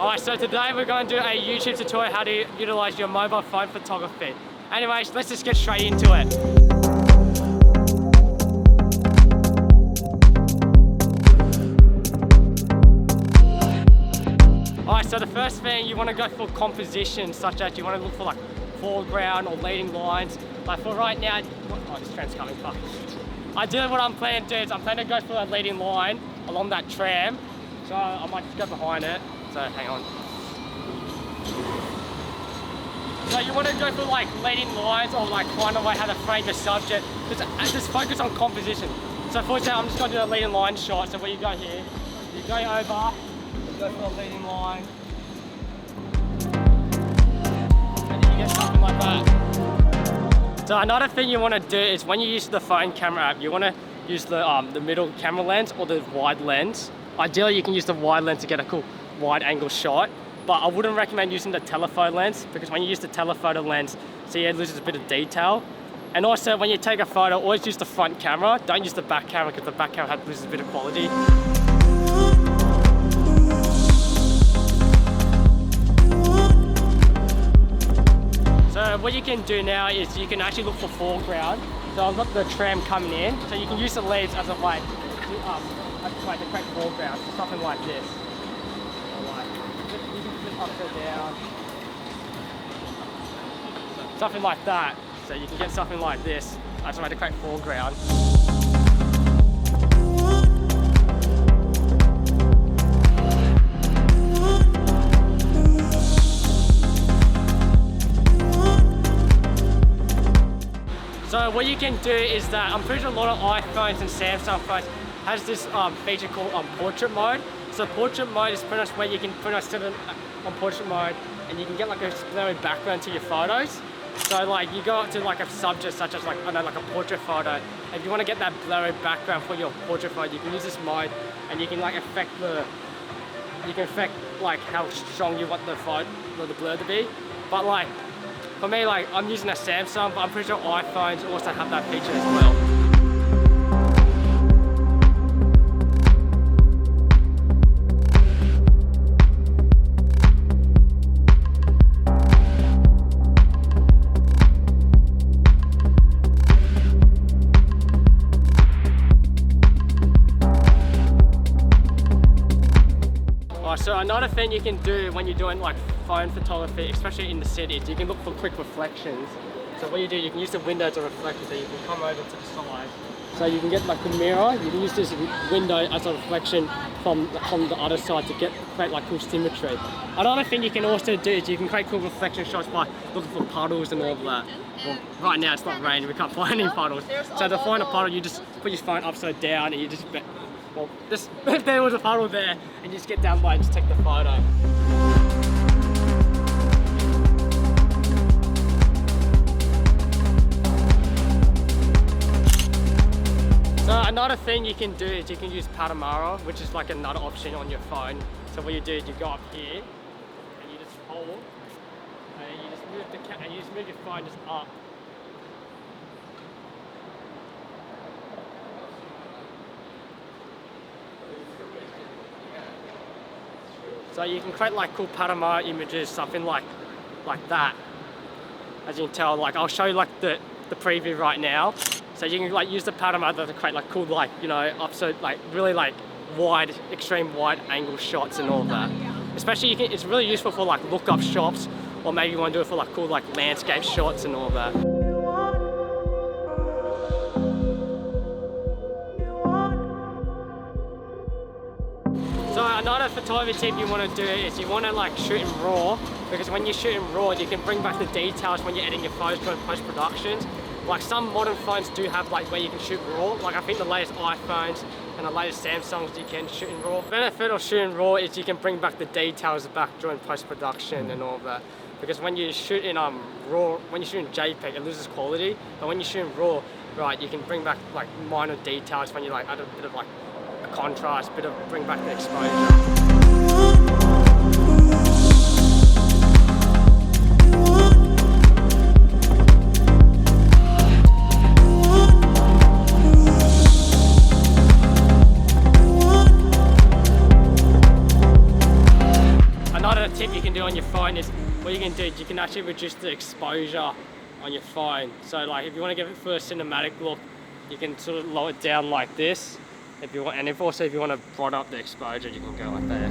Alright, so today we're going to do a YouTube tutorial how to utilize your mobile phone photography. Anyways, let's just get straight into it. Alright, so the first thing, you want to go for composition, such as you want to look for like foreground or leading lines. Like for right now, oh, this tram's coming, fuck. Ideally what I'm planning to do is I'm planning to go for a leading line along that tram. So I might just go behind it. So hang on. So you want to go for like leading lines or like find a way how to frame the subject. Just focus on composition. So for example, I'm just going to do a leading line shot. So where you go here, you go over, you go for a leading line, and then you get something like that. So another thing you want to do is when you use the phone camera app, you want to use the middle camera lens or the wide lens. Ideally, you can use the wide lens to get a cool wide angle shot, but I wouldn't recommend using the telephoto lens because when you use the telephoto lens, see, it loses a bit of detail. And also, when you take a photo, always use the front camera. Don't use the back camera because the back camera loses a bit of quality. So what you can do now is you can actually look for foreground. So I've got the tram coming in, so you can use the leaves as a way to create foreground, so something like this. You can flip upside down. Something like that. So you can get something like this as a way to create foreground. So what you can do is that I'm pretty sure a lot of iPhones and Samsung phones has this feature called portrait mode. So portrait mode is pretty much where you can pretty much set it on portrait mode and you can get like a blurry background to your photos. So like you go up to like a subject such as like, I know, like a portrait photo. If you want to get that blurry background for your portrait photo, you can use this mode and you can like affect like how strong you want the photo or the blur to be. But like for me, like I'm using a Samsung, but I'm pretty sure iPhones also have that feature as well. So another thing you can do when you're doing like phone photography, especially in the city, is you can look for quick reflections. So what you do, you can use the window to reflect, so you can come over to the side. So you can get like the mirror, you can use this window as a reflection from the other side to create like cool symmetry. Another thing you can also do is you can create cool reflection shots by looking for puddles and all of that. Well, right now it's not raining, we can't find any puddles. So to find a puddle, you just put your phone upside down and you just well, if there was a puddle there, and you just get down low and just take the photo. So another thing you can do is you can use Panorama, which is like another option on your phone. So what you do is you go up here, and you just hold, and you just move your phone just up. So you can create like cool Panorama images, something like that. As you can tell, like I'll show you like the preview right now. So you can like use the Panorama to create like cool like, you know, like really like wide, extreme wide angle shots and all that. Especially it's really useful for like look-up shots, or maybe you want to do it for like cool like landscape shots and all that. So another photography tip you want to do is you want to like shoot in RAW, because when you shoot in RAW you can bring back the details when you're editing your photos during post-productions. Like some modern phones do have like where you can shoot RAW, like I think the latest iPhones and the latest Samsungs you can shoot in RAW. The benefit of shooting RAW is you can bring back the details back during post-production and all that. Because when you shoot in RAW, when you shoot in JPEG it loses quality, but when you shoot in RAW, right, you can bring back like minor details when you like add a bit of like contrast, bring back the exposure. another tip you can do on your phone is, what you can do is you can actually reduce the exposure on your phone. So like if you want to give it for a cinematic look, you can sort of lower it down like this if you want, and if you want to broaden up the exposure, you can go like that.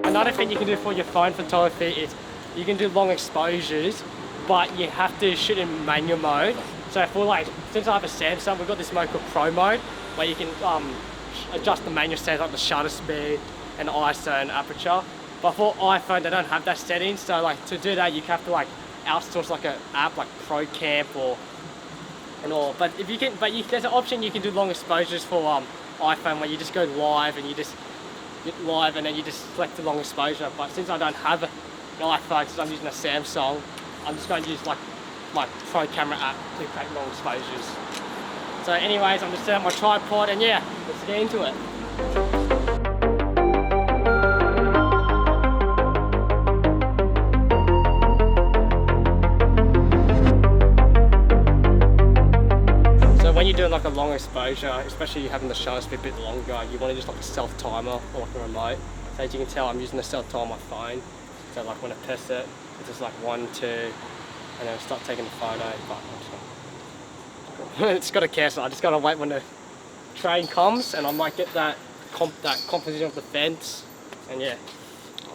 Another thing you can do for your phone photography is you can do long exposures, but you have to shoot in manual mode. So for like, since I have a Samsung, we've got this mode called Pro mode, where you can adjust the manual settings like the shutter speed and ISO and aperture. But for iPhone, they don't have that setting. So like to do that, you have to like outsource like an app like Pro Camp and all. But if you can, there's an option you can do long exposures for iPhone, where you just go live and you just get live and then you just select the long exposure. But since I don't have an iPhone, since I'm using a Samsung, I'm just going to use like my Pro Camera app to take long exposures. So anyways, I'm just setting up my tripod, and yeah, let's get into it. So when you're doing like a long exposure, especially having the shutter speed a bit longer, you want to use like a self timer or like a remote. So as you can tell, I'm using a self timer on my phone. So like when I press it, it's just like 1, 2, and then start taking the photo. But it's got to cancel. I just got to wait when the train comes, and I might get that composition of the fence. And yeah,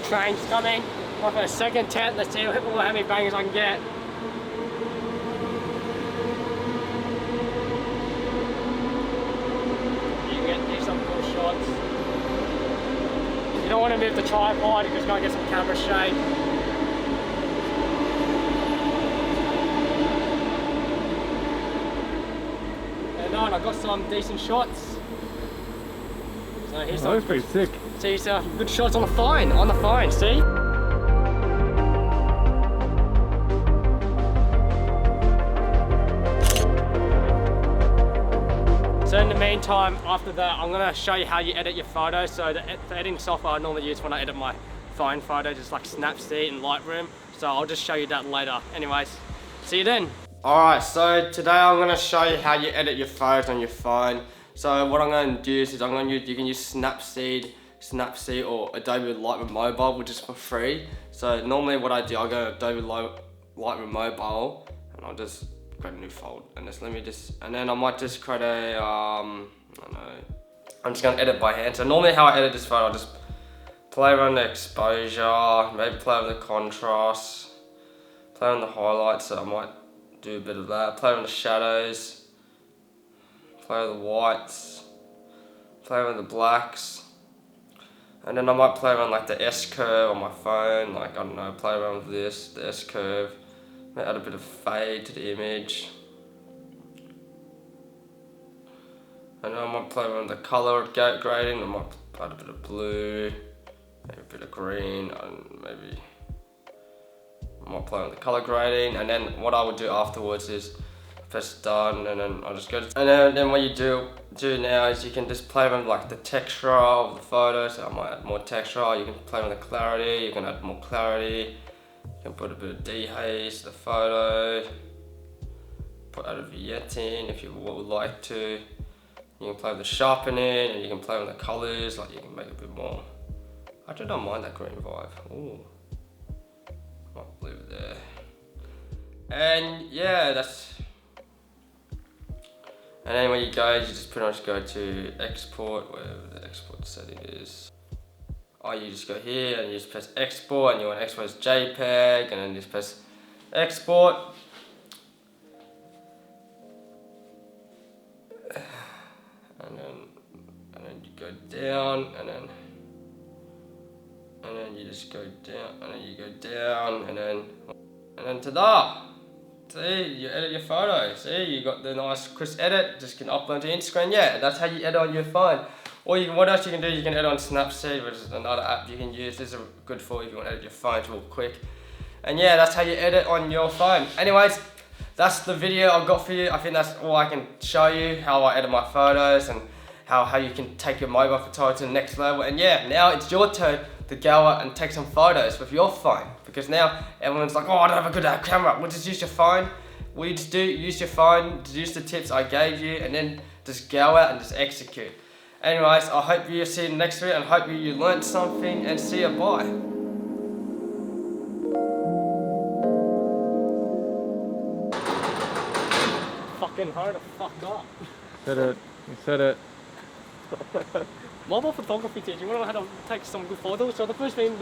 train's coming. I'm for a second tent. Let's see how many bangers I can get. You can get some cool shots. You don't want to move the tripod, you're just going to get some camera shake. And I got some decent shots. So here's some. That was pretty sick. See some good shots on the phone, see? So in the meantime, after that, I'm gonna show you how you edit your photos. So the editing software I normally use when I edit my phone photos is like Snapseed and Lightroom. So I'll just show you that later. Anyways, see you then. Alright, so today I'm going to show you how you edit your photos on your phone. So what I'm going to do is you can use Snapseed or Adobe Lightroom Mobile, which is for free. So normally what I do, I'll go to Adobe Lightroom Mobile, and I'll just create a new folder, and then I might just create a, I don't know, I'm just going to edit by hand. So normally how I edit this photo, I'll just play around the exposure, maybe play with the contrast, play on the highlights, so I might do a bit of that, play on the shadows, play with the whites, play with the blacks, and then I might play around like the S-curve on my phone, like I don't know, play around with this, the S-curve, add a bit of fade to the image, and then I might play around the colour grading, I might add a bit of blue, maybe a bit of green, and maybe I might play on the color grading, and then what I would do afterwards is press done, and then I'll just go to, and then what you do now is you can just play with like the texture of the photo. So I might add more texture. You can play with the clarity, you can add more clarity, you can put a bit of dehaze to the photo, add a vignette in if you would like to. You can play with the sharpening, and you can play with the colors, like you can make it a bit more. I actually don't mind that green vibe. Ooh. Might leave it there. And yeah, and then when you go, you just pretty much go to export, wherever the export setting is. Or you just go here and you just press export, and you want to export as JPEG, and then just press export. And then you go down, and then you just go down, and then you go down, and then ta-da! See, you edit your photo. See, you got the nice crisp edit. Just can upload to Instagram. Yeah, that's how you edit on your phone. Or what else you can do? You can edit on Snapseed, which is another app you can use. This is good for if you want to edit your phone real quick. And yeah, that's how you edit on your phone. Anyways, that's the video I've got for you. I think that's all I can show you, how I edit my photos and how you can take your mobile photography to the next level. And yeah, now it's your turn to go out and take some photos with your phone, because now everyone's like, oh, I don't have a good camera. Well, just use your phone. Use your phone, use the tips I gave you, and then just go out and just execute. Anyways, I hope you see you in the next video and hope you learned something, and see you, bye. Fucking hard to fuck up. Said it. You said it. Mobile photography teacher, you wanna know how to take some good photos? So the first thing